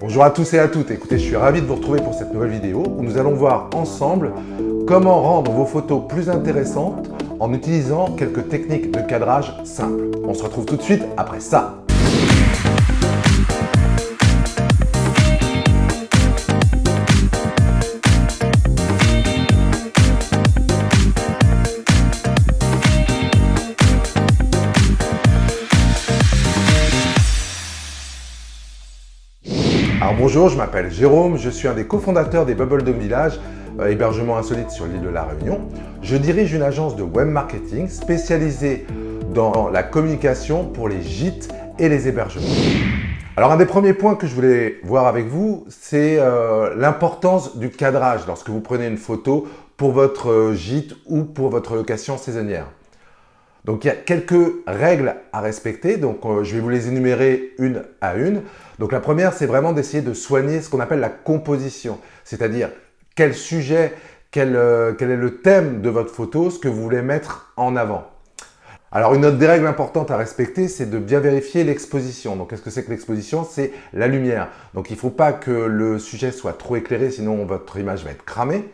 Bonjour à tous et à toutes, écoutez, je suis ravi de vous retrouver pour cette nouvelle vidéo où nous allons voir ensemble comment rendre vos photos plus intéressantes en utilisant quelques techniques de cadrage simples. On se retrouve tout de suite après ça. Alors bonjour, je m'appelle Jérôme, je suis un des cofondateurs des Bubbledome Village, hébergement insolite sur l'île de la Réunion. Je dirige une agence de web marketing spécialisée dans la communication pour les gîtes et les hébergements. Alors un des premiers points que je voulais voir avec vous, c'est l'importance du cadrage lorsque vous prenez une photo pour votre gîte ou pour votre location saisonnière. Donc il y a quelques règles à respecter, donc je vais vous les énumérer une à une. Donc la première, c'est vraiment d'essayer de soigner ce qu'on appelle la composition, c'est-à-dire quel sujet, quel est le thème de votre photo, ce que vous voulez mettre en avant. Alors une autre des règles importantes à respecter, c'est de bien vérifier l'exposition. Donc qu'est-ce que c'est que l'exposition? C'est la lumière. Donc il ne faut pas que le sujet soit trop éclairé, sinon votre image va être cramée.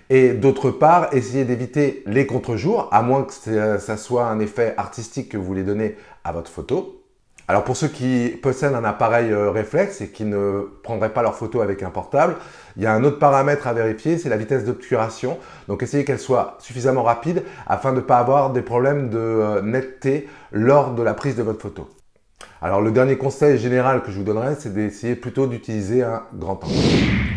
Et d'autre part, essayez d'éviter les contre-jours, à moins que ça soit un effet artistique que vous voulez donner à votre photo. Alors pour ceux qui possèdent un appareil réflexe et qui ne prendraient pas leur photo avec un portable, il y a un autre paramètre à vérifier, c'est la vitesse d'obturation. Donc essayez qu'elle soit suffisamment rapide afin de ne pas avoir des problèmes de netteté lors de la prise de votre photo. Alors le dernier conseil général que je vous donnerai, c'est d'essayer plutôt d'utiliser un grand angle.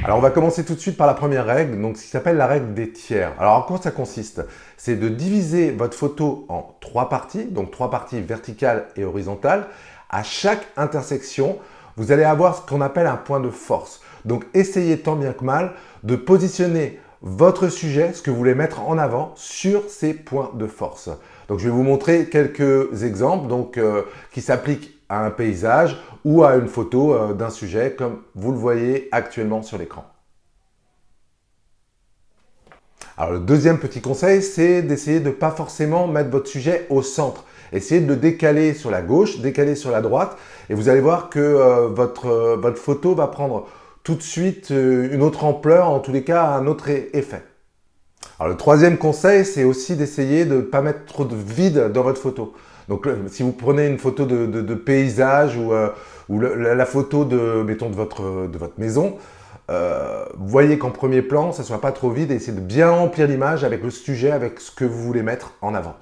Alors on va commencer tout de suite par la première règle, donc ce qui s'appelle la règle des tiers. Alors en quoi ça consiste? C'est de diviser votre photo en 3 parties, donc 3 parties verticales et horizontales. À chaque intersection, vous allez avoir ce qu'on appelle un point de force. Donc essayez tant bien que mal de positionner votre sujet, ce que vous voulez mettre en avant, sur ces points de force. Donc je vais vous montrer quelques exemples qui s'appliquent à un paysage ou à une photo d'un sujet comme vous le voyez actuellement sur l'écran. Alors le deuxième petit conseil, c'est d'essayer de ne pas forcément mettre votre sujet au centre. Essayez de le décaler sur la gauche, décaler sur la droite et vous allez voir que votre photo va prendre tout de suite une autre ampleur, en tous les cas un autre effet. Alors le troisième conseil, c'est aussi d'essayer de ne pas mettre trop de vide dans votre photo. Donc si vous prenez une photo de paysage ou la photo mettons, de votre maison, voyez qu'en premier plan, ça ne soit pas trop vide et essayez de bien remplir l'image avec le sujet, avec ce que vous voulez mettre en avant.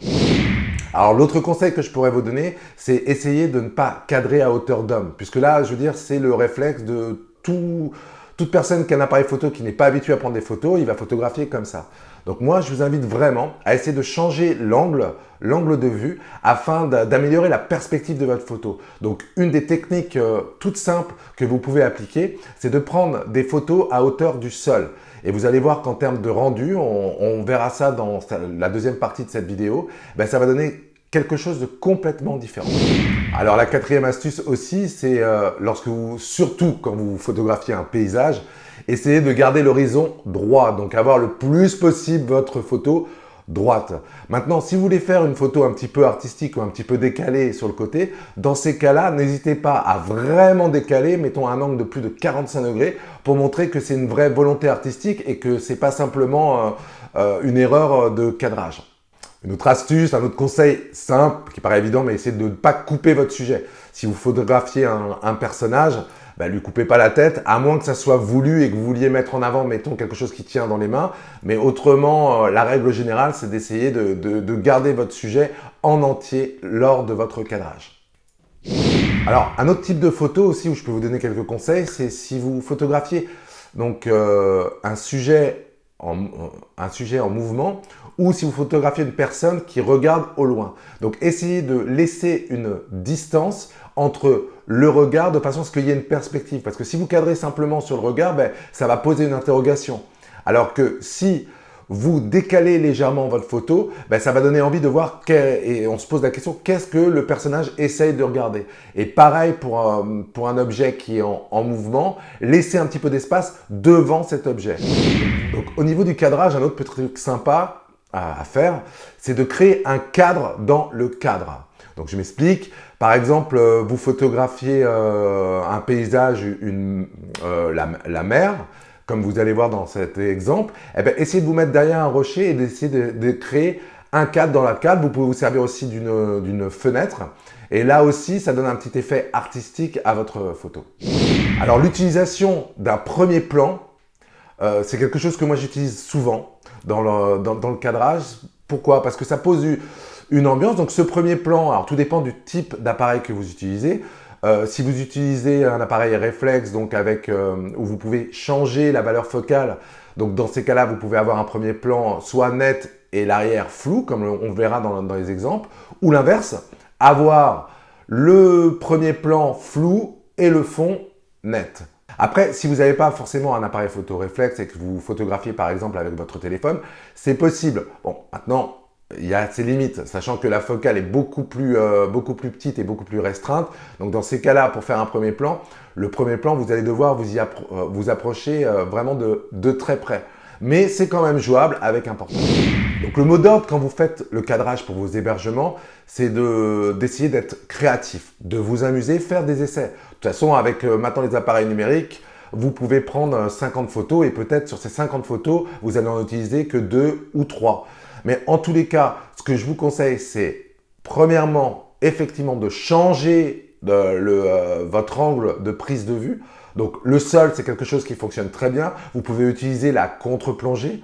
Alors l'autre conseil que je pourrais vous donner, c'est essayer de ne pas cadrer à hauteur d'homme. Puisque là, je veux dire, c'est le réflexe de toute personne qui a un appareil photo qui n'est pas habitué à prendre des photos, il va photographier comme ça. Donc moi, je vous invite vraiment à essayer de changer l'angle de vue afin d'améliorer la perspective de votre photo. Donc une des techniques toutes simples que vous pouvez appliquer, c'est de prendre des photos à hauteur du sol. Et vous allez voir qu'en termes de rendu, on verra ça dans la deuxième partie de cette vidéo, ça va donner quelque chose de complètement différent. Alors la quatrième astuce aussi, c'est surtout quand vous photographiez un paysage, essayez de garder l'horizon droit, donc avoir le plus possible votre photo droite. Maintenant, si vous voulez faire une photo un petit peu artistique ou un petit peu décalée sur le côté, dans ces cas-là, n'hésitez pas à vraiment décaler, mettons un angle de plus de 45 degrés pour montrer que c'est une vraie volonté artistique et que c'est pas simplement une erreur de cadrage. Une autre astuce, un autre conseil simple, qui paraît évident, mais essayez de ne pas couper votre sujet. Si vous photographiez un personnage, lui coupez pas la tête, à moins que ça soit voulu et que vous vouliez mettre en avant, mettons, quelque chose qui tient dans les mains. Mais autrement, la règle générale, c'est d'essayer de garder votre sujet en entier lors de votre cadrage. Alors, un autre type de photo aussi où je peux vous donner quelques conseils, c'est si vous photographiez donc, un sujet en mouvement, ou si vous photographiez une personne qui regarde au loin. Donc essayez de laisser une distance entre le regard de façon à ce qu'il y ait une perspective. Parce que si vous cadrez simplement sur le regard, ça va poser une interrogation. Alors que si vous décalez légèrement votre photo, ça va donner envie de voir et on se pose la question, qu'est-ce que le personnage essaye de regarder? Et pareil pour un objet qui est en mouvement, laissez un petit peu d'espace devant cet objet. Donc au niveau du cadrage, un autre petit truc sympa à faire, c'est de créer un cadre dans le cadre. Donc je m'explique. Par exemple, vous photographiez un paysage, la mer, comme vous allez voir dans cet exemple, eh bien, essayez de vous mettre derrière un rocher et d'essayer de créer un cadre dans la cadre. Vous pouvez vous servir aussi d'une fenêtre. Et là aussi, ça donne un petit effet artistique à votre photo. Alors, l'utilisation d'un premier plan, c'est quelque chose que moi j'utilise souvent dans le cadrage. Pourquoi? Parce que ça pose une ambiance. Donc, ce premier plan, alors tout dépend du type d'appareil que vous utilisez. Si vous utilisez un appareil réflexe, donc où vous pouvez changer la valeur focale, donc dans ces cas-là, vous pouvez avoir un premier plan soit net et l'arrière flou, comme on verra dans les exemples, ou l'inverse, avoir le premier plan flou et le fond net. Après, si vous n'avez pas forcément un appareil photo réflexe et que vous photographiez par exemple avec votre téléphone, c'est possible. Bon, maintenant, il y a ses limites, sachant que la focale est beaucoup plus petite et beaucoup plus restreinte. Donc dans ces cas-là, pour faire un premier plan, le premier plan, vous allez devoir vous approcher vraiment de très près. Mais c'est quand même jouable avec un portable. Donc le mot d'ordre quand vous faites le cadrage pour vos hébergements, c'est d'essayer d'être créatif, de vous amuser, faire des essais. De toute façon, avec maintenant les appareils numériques, vous pouvez prendre 50 photos et peut-être sur ces 50 photos, vous n'allez en utiliser que 2 ou 3. Mais en tous les cas, ce que je vous conseille, c'est premièrement, effectivement, de changer votre angle de prise de vue. Donc le sol, c'est quelque chose qui fonctionne très bien. Vous pouvez utiliser la contre-plongée.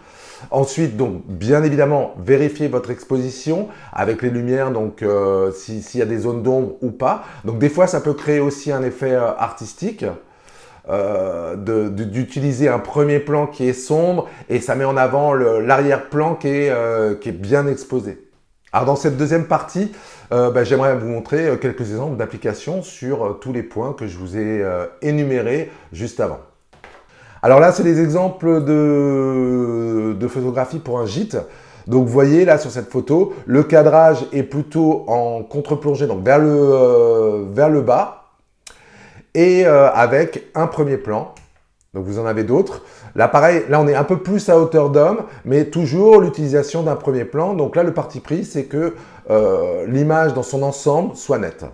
Ensuite, donc, bien évidemment, vérifiez votre exposition avec les lumières, donc s'il y a des zones d'ombre ou pas. Donc des fois, ça peut créer aussi un effet artistique. D'utiliser un premier plan qui est sombre et ça met en avant l'arrière-plan qui est bien exposé. Alors dans cette deuxième partie, j'aimerais vous montrer quelques exemples d'applications sur tous les points que je vous ai énumérés juste avant. Alors là, c'est des exemples de photographie pour un gîte. Donc vous voyez là sur cette photo, le cadrage est plutôt en contre-plongée, donc vers le bas. Et avec un premier plan, donc vous en avez d'autres. L'appareil, là on est un peu plus à hauteur d'homme, mais toujours l'utilisation d'un premier plan. Donc là le parti pris, c'est que l'image dans son ensemble soit nette.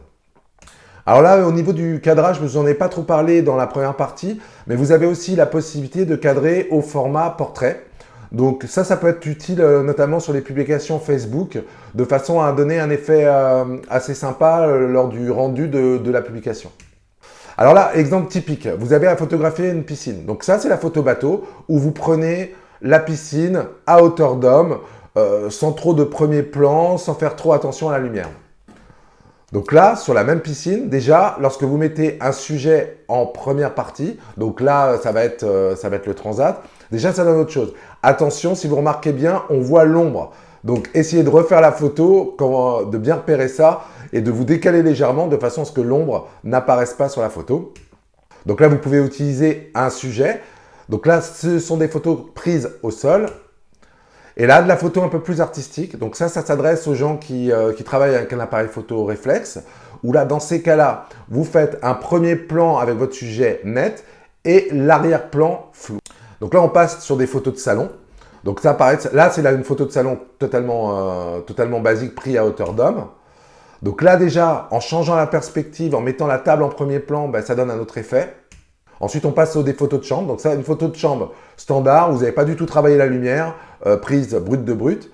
Alors là, au niveau du cadrage, je ne vous en ai pas trop parlé dans la première partie, mais vous avez aussi la possibilité de cadrer au format portrait. Donc ça peut être utile notamment sur les publications Facebook, de façon à donner un effet assez sympa lors du rendu de la publication. Alors là, exemple typique, vous avez à photographier une piscine. Donc ça, c'est la photo bateau où vous prenez la piscine à hauteur d'homme, sans trop de premier plan, sans faire trop attention à la lumière. Donc là, sur la même piscine, déjà, lorsque vous mettez un sujet en première partie, donc là, ça va être le transat, déjà, ça donne autre chose. Attention, si vous remarquez bien, on voit l'ombre. Donc, essayez de refaire la photo, de bien repérer ça et de vous décaler légèrement de façon à ce que l'ombre n'apparaisse pas sur la photo. Donc là, vous pouvez utiliser un sujet. Donc là, ce sont des photos prises au sol. Et là, de la photo un peu plus artistique. Donc ça s'adresse aux gens qui travaillent avec un appareil photo réflexe. Où là, dans ces cas-là, vous faites un premier plan avec votre sujet net et l'arrière-plan flou. Donc là, on passe sur des photos de salon. Donc ça apparaît, là, c'est une photo de salon totalement basique, prise à hauteur d'homme. Donc là, déjà, en changeant la perspective, en mettant la table en premier plan, ça donne un autre effet. Ensuite, on passe aux des photos de chambre. Donc ça, une photo de chambre standard, vous n'avez pas du tout travaillé la lumière, prise brute de brute.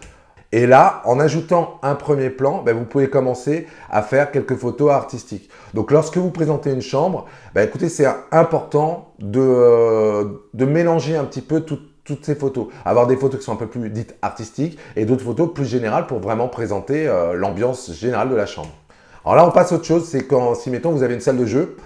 Et là, en ajoutant un premier plan, vous pouvez commencer à faire quelques photos artistiques. Donc lorsque vous présentez une chambre, écoutez, c'est important de mélanger un petit peu toutes ces photos. Avoir des photos qui sont un peu plus dites artistiques et d'autres photos plus générales pour vraiment présenter l'ambiance générale de la chambre. Alors là, on passe à autre chose, c'est si mettons vous avez une salle de jeu,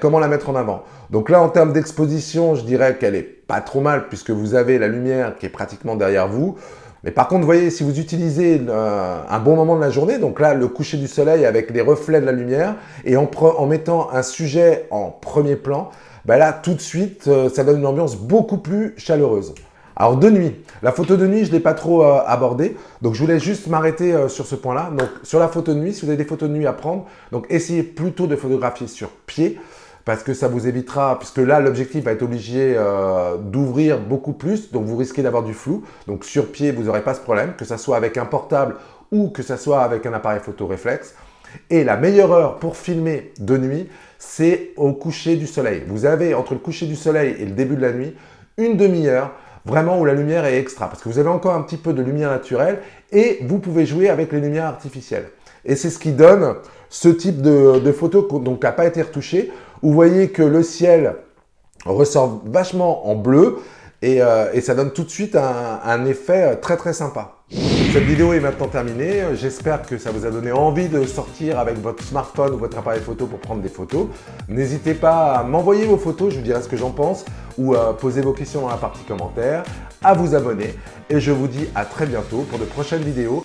comment la mettre en avant? Donc là, en termes d'exposition, je dirais qu'elle est pas trop mal puisque vous avez la lumière qui est pratiquement derrière vous. Mais par contre, vous voyez, si vous utilisez un bon moment de la journée, donc là, le coucher du soleil avec les reflets de la lumière et en mettant un sujet en premier plan, là, tout de suite, ça donne une ambiance beaucoup plus chaleureuse. Alors, de nuit. La photo de nuit, je ne l'ai pas trop abordée. Donc, je voulais juste m'arrêter sur ce point-là. Donc, sur la photo de nuit, si vous avez des photos de nuit à prendre, donc essayez plutôt de photographier sur pied parce que ça vous évitera, puisque là, l'objectif va être obligé d'ouvrir beaucoup plus. Donc, vous risquez d'avoir du flou. Donc, sur pied, vous n'aurez pas ce problème, que ce soit avec un portable ou que ce soit avec un appareil photo réflexe. Et la meilleure heure pour filmer de nuit, c'est au coucher du soleil. Vous avez entre le coucher du soleil et le début de la nuit, une demi-heure vraiment où la lumière est extra. Parce que vous avez encore un petit peu de lumière naturelle et vous pouvez jouer avec les lumières artificielles. Et c'est ce qui donne ce type de photo qui n'a pas été retouché. Vous voyez que le ciel ressort vachement en bleu et ça donne tout de suite un effet très très sympa. Cette vidéo est maintenant terminée. J'espère que ça vous a donné envie de sortir avec votre smartphone ou votre appareil photo pour prendre des photos. N'hésitez pas à m'envoyer vos photos, je vous dirai ce que j'en pense, ou à poser vos questions dans la partie commentaires, à vous abonner. Et je vous dis à très bientôt pour de prochaines vidéos.